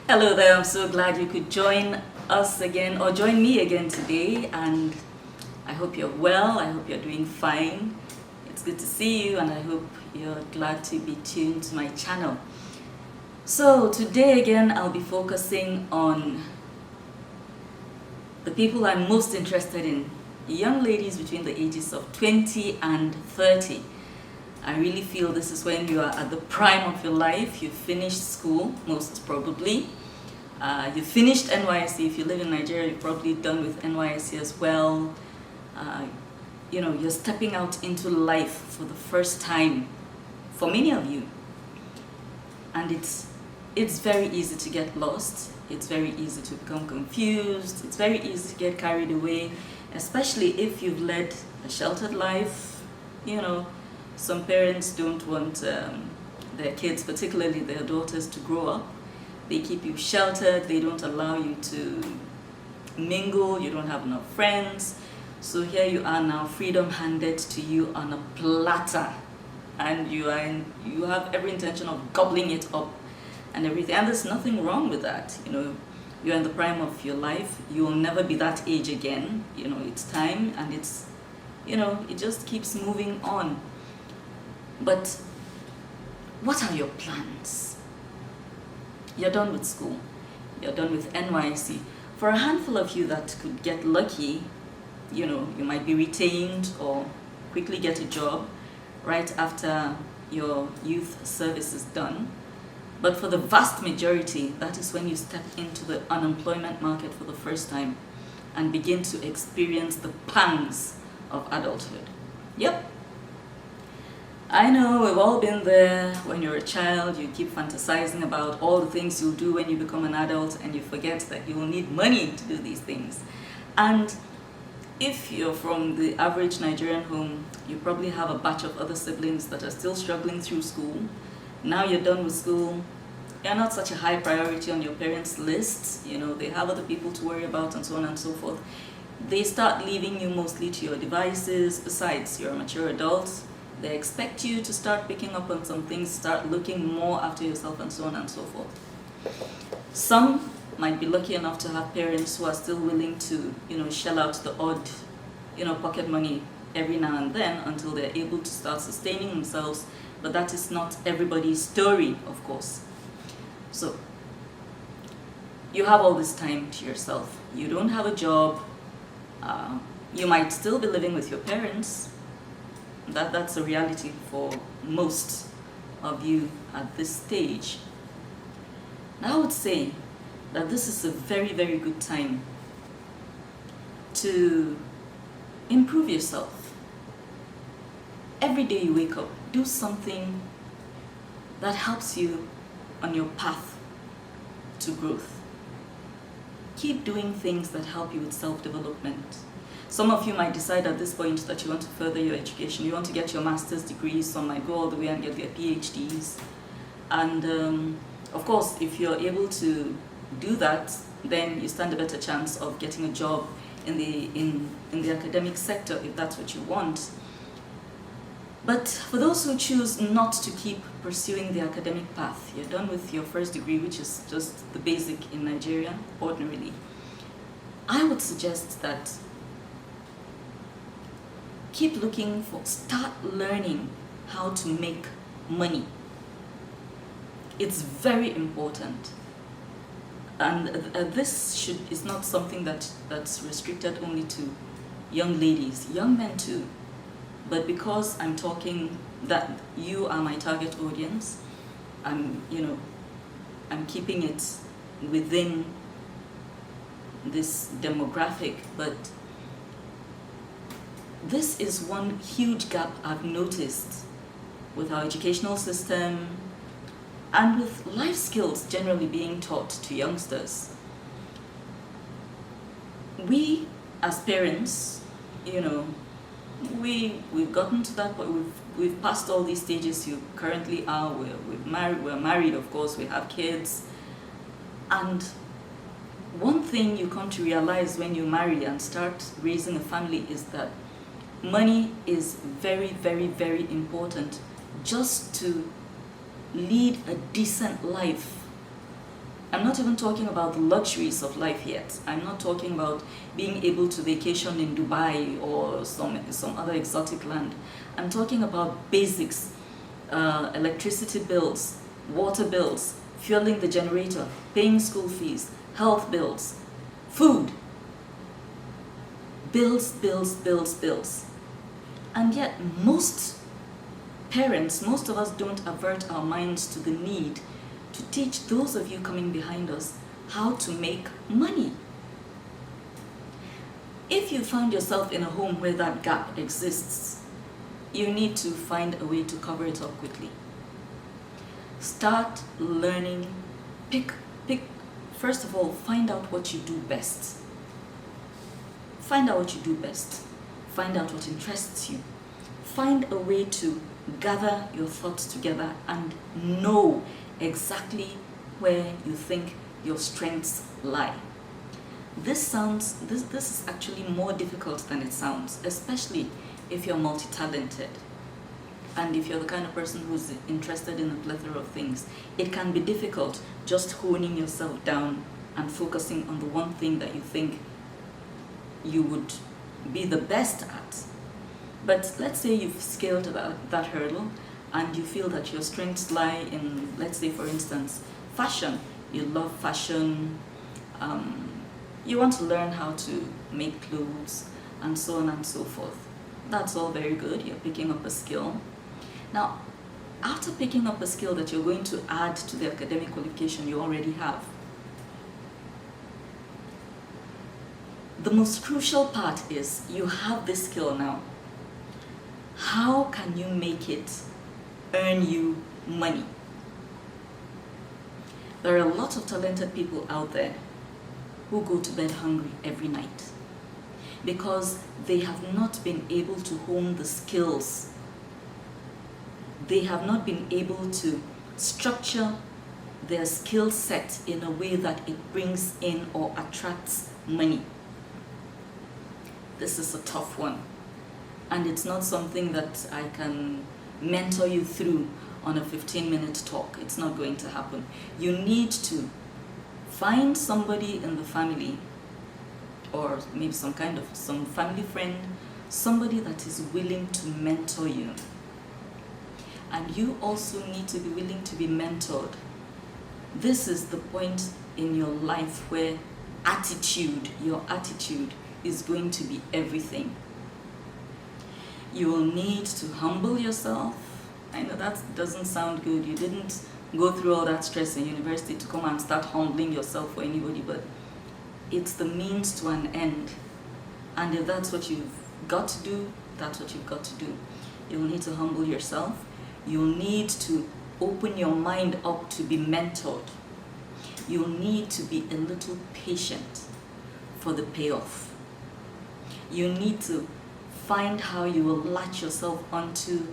Hello there, I'm so glad you could join us again or join me again today, and I hope you're well. I hope you're doing fine. It's good to see you, and I hope you're glad to be tuned to my channel. So today again, I'll be focusing on the people I'm most interested in, young ladies between the ages of 20 and 30. I really feel this is when you are at the prime of your life. You've finished school, most probably. You finished NYSC. If you live in Nigeria, you're probably done with NYSC as well. You're stepping out into life for the first time for many of you. And it's very easy to get lost. It's very easy to become confused. It's very easy to get carried away, especially if you've led a sheltered life. Some parents don't want their kids, particularly their daughters, to grow up. They keep you sheltered. They don't allow you to mingle. You don't have enough friends. So here you are now, freedom handed to you on a platter, and you have every intention of gobbling it up and everything. And there's nothing wrong with that. You're in the prime of your life. You will never be that age again. It's time, and it just keeps moving on. But what are your plans? You're done with school. You're done with NYSC. For a handful of you that could get lucky, you might be retained or quickly get a job right after your youth service is done. But for the vast majority, that is when you step into the unemployment market for the first time and begin to experience the pangs of adulthood. Yep. I know we've all been there. When you're a child, you keep fantasizing about all the things you'll do when you become an adult, and you forget that you will need money to do these things. And if you're from the average Nigerian home, you probably have a batch of other siblings that are still struggling through school. Now you're done with school. You're not such a high priority on your parents' list. They have other people to worry about, and so on and so forth. They start leaving you mostly to your devices. Besides, you're a mature adult. They expect you to start picking up on some things, start looking more after yourself, and so on and so forth. Some might be lucky enough to have parents who are still willing to, shell out the odd, pocket money every now and then until they're able to start sustaining themselves. But that is not everybody's story, of course. So you have all this time to yourself. You don't have a job. You might still be living with your parents. That's a reality for most of you at this stage. Now I would say that this is a very, very good time to improve yourself. Every day you wake up, do something that helps you on your path to growth. Keep doing things that help you with self-development. Some of you might decide at this point that you want to further your education. You want to get your master's degrees. Some might go all the way and get their PhDs. And of course, if you're able to do that, then you stand a better chance of getting a job in the academic sector, if that's what you want. But for those who choose not to keep pursuing the academic path, you're done with your first degree, which is just the basic in Nigeria, ordinarily. I would suggest that keep looking start learning how to make money. It's very important. And this is not something that's restricted only to young ladies, young men too. But because I'm talking that you are my target audience, I'm keeping it within this demographic, but this is one huge gap I've noticed with our educational system and with life skills generally being taught to youngsters. We, as parents, we've gotten to that point. We've passed all these stages you currently are. We're married, of course. We have kids, and one thing you come to realize when you marry and start raising a family is that money is very, very, very important just to lead a decent life. I'm not even talking about the luxuries of life yet. I'm not talking about being able to vacation in Dubai or some other exotic land. I'm talking about basics, electricity bills, water bills, fueling the generator, paying school fees, health bills, food. Bills, bills, bills, bills. And yet most parents, most of us don't avert our minds to the need to teach those of you coming behind us how to make money. If you found yourself in a home where that gap exists, you need to find a way to cover it up quickly. Start learning, first of all, find out what you do best. Find out what you do best. Find out what interests you. Find a way to gather your thoughts together and know exactly where you think your strengths lie. This is actually more difficult than it sounds, especially if you're multi-talented and if you're the kind of person who's interested in a plethora of things. It can be difficult just honing yourself down and focusing on the one thing that you think you would be the best at. But let's say you've scaled that hurdle and you feel that your strengths lie in, let's say for instance, fashion. You love fashion, you want to learn how to make clothes and so on and so forth. That's all very good, you're picking up a skill. Now, after picking up a skill that you're going to add to the academic qualification you already have, the most crucial part is you have this skill now. How can you make it earn you money? There are a lot of talented people out there who go to bed hungry every night because they have not been able to hone the skills. They have not been able to structure their skill set in a way that it brings in or attracts money. This is a tough one, and it's not something that I can mentor you through on a 15-minute talk. It's not going to happen. You need to find somebody in the family, or maybe some family friend, somebody that is willing to mentor you. And you also need to be willing to be mentored. This is the point in your life where your attitude is going to be everything. You will need to humble yourself. I know that doesn't sound good. You didn't go through all that stress in university to come and start humbling yourself for anybody, but it's the means to an end. And if that's what you've got to do, that's what you've got to do. You'll need to humble yourself. You'll need to open your mind up to be mentored. You'll need to be a little patient for the payoff. You need to find how you will latch yourself onto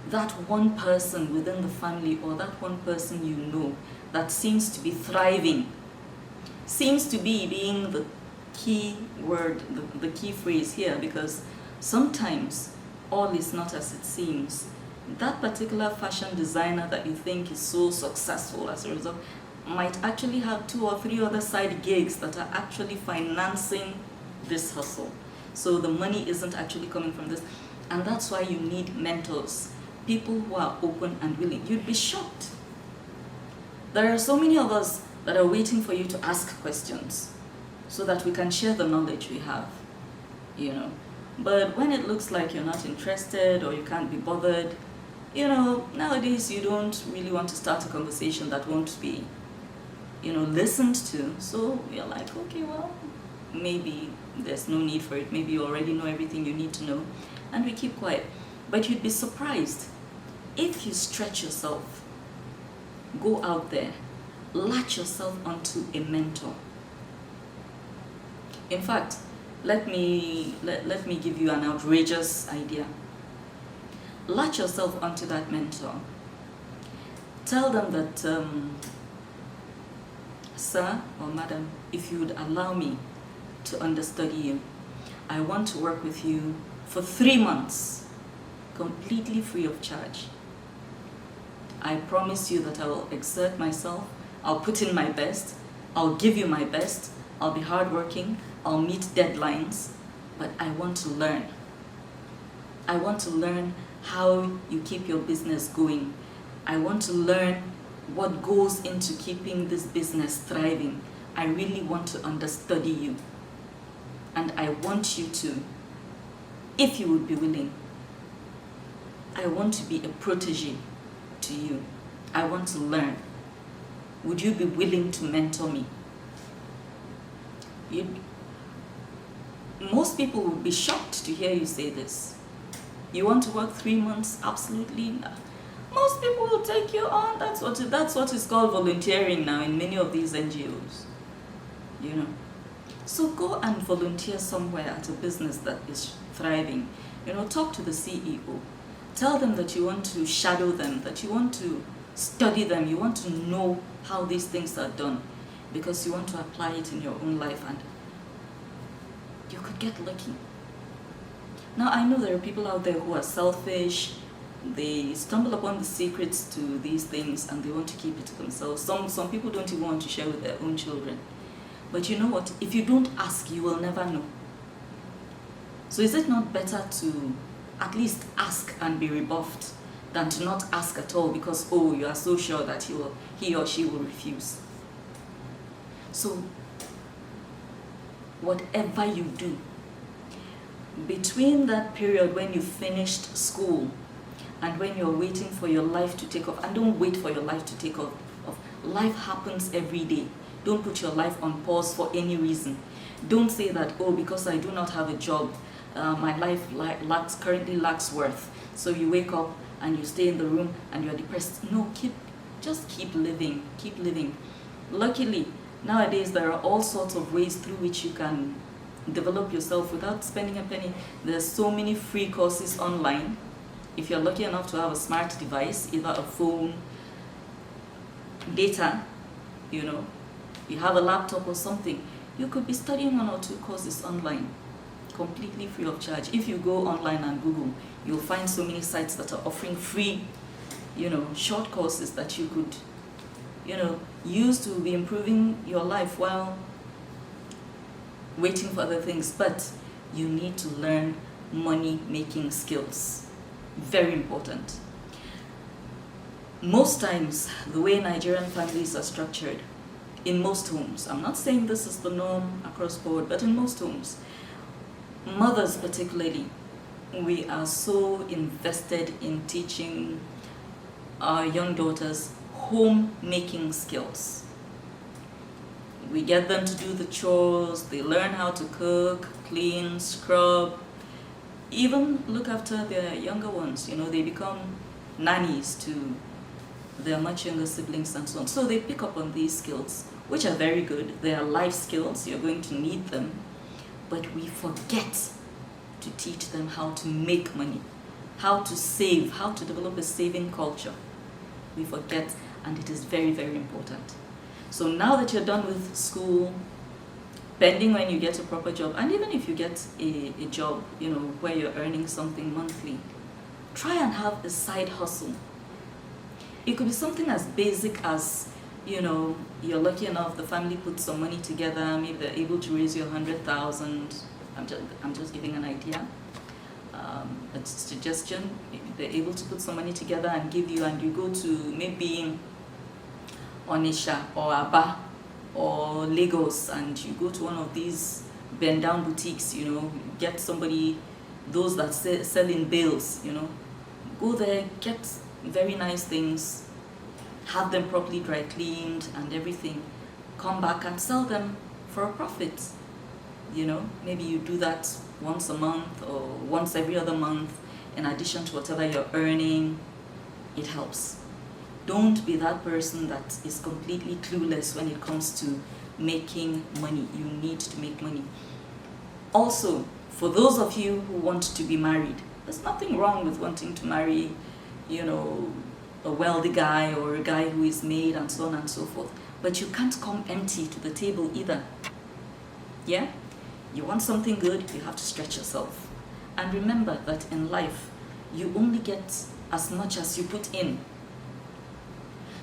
that one person within the family or that one person you know that seems to be thriving, seems to be being the key word, the key phrase here, because sometimes all is not as it seems. That particular fashion designer that you think is so successful as a result might actually have 2 or 3 other side gigs that are actually financing this hustle. So the money isn't actually coming from this. And that's why you need mentors, people who are open and willing. You'd be shocked. There are so many of us that are waiting for you to ask questions so that we can share the knowledge we have, But when it looks like you're not interested or you can't be bothered, nowadays you don't really want to start a conversation that won't be, listened to. So you're like, okay, well, maybe there's no need for it. Maybe you already know everything you need to know, and we keep quiet. But you'd be surprised if you stretch yourself, go out there, latch yourself onto a mentor. In fact, let me give you an outrageous idea. Latch yourself onto that mentor. Tell them that, sir or madam, if you would allow me to understudy you, I want to work with you for 3 months, completely free of charge. I promise you that I will exert myself, I'll put in my best, I'll give you my best, I'll be hardworking, I'll meet deadlines, but I want to learn. I want to learn how you keep your business going. I want to learn what goes into keeping this business thriving. I really want to understudy you. And I want you to, if you would be willing, I want to be a protege to you. I want to learn. Would you be willing to mentor me? Most people would be shocked to hear you say this. You want to work 3 months? Absolutely not. Most people will take you on. That's what is called volunteering now in many of these NGOs. You know. So go and volunteer somewhere at a business that is thriving. You know, talk to the CEO. Tell them that you want to shadow them, that you want to study them, you want to know how these things are done, because you want to apply it in your own life, and you could get lucky. Now, I know there are people out there who are selfish. They stumble upon the secrets to these things and they want to keep it to themselves. Some people don't even want to share with their own children. But you know what? If you don't ask, you will never know. So is it not better to at least ask and be rebuffed than to not ask at all because, oh, you are so sure that he or she will refuse? So whatever you do, between that period when you finished school and when you're waiting for your life to take off, and don't wait for your life to take off. Life happens every day. Don't put your life on pause for any reason. Don't say that, oh, because I do not have a job, my life currently lacks worth. So you wake up and you stay in the room and you're depressed. No, just keep living, keep living. Luckily, nowadays there are all sorts of ways through which you can develop yourself without spending a penny. There's so many free courses online. If you're lucky enough to have a smart device, either a phone, data, you know, you have a laptop or something, you could be studying 1 or 2 courses online, completely free of charge. If you go online and Google, you'll find so many sites that are offering free, you know, short courses that you could, you know, use to be improving your life while waiting for other things. But you need to learn money-making skills. Very important. Most times, the way Nigerian families are structured, in most homes, I'm not saying this is the norm across the board, but in most homes, mothers particularly, we are so invested in teaching our young daughters homemaking skills. We get them to do the chores, they learn how to cook, clean, scrub, even look after their younger ones. You know, they become nannies to their much younger siblings and so on. So they pick up on these skills, which are very good. They are life skills, you're going to need them. But we forget to teach them how to make money, how to save, how to develop a saving culture. We forget, and it is very, very important. So now that you're done with school, pending when you get a proper job, and even if you get a job, you know, where you're earning something monthly, try and have a side hustle. It could be something as basic as, you know, you're lucky enough, the family puts some money together, maybe they're able to raise you 100,000. I'm just giving an idea, a suggestion. Maybe they're able to put some money together and give you, and you go to maybe Onisha or Aba or Lagos, and you go to one of these bend down boutiques, you know, get somebody, those that sell in bales, you know, go there, get very nice things, have them properly dry cleaned and everything, come back and sell them for a profit. You know, maybe you do that once a month or once every other month in addition to whatever you're earning. It helps. Don't be that person that is completely clueless when it comes to making money. You need to make money. Also, for those of you who want to be married, there's nothing wrong with wanting to marry, you know, a wealthy guy or a guy who is made and so on and so forth. But you can't come empty to the table either. Yeah? You want something good, you have to stretch yourself. And remember that in life, you only get as much as you put in.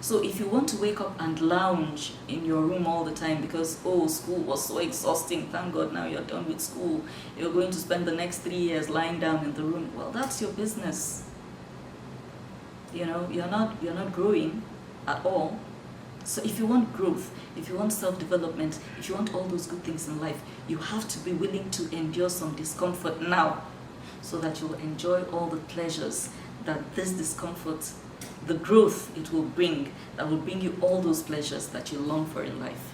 So if you want to wake up and lounge in your room all the time because, oh, school was so exhausting, thank God now you're done with school, you're going to spend the next 3 years lying down in the room, well, that's your business. You know, you're not growing at all. So if you want growth, if you want self-development, if you want all those good things in life, you have to be willing to endure some discomfort now so that you'll enjoy all the pleasures that this discomfort, the growth it will bring, that will bring you all those pleasures that you long for in life.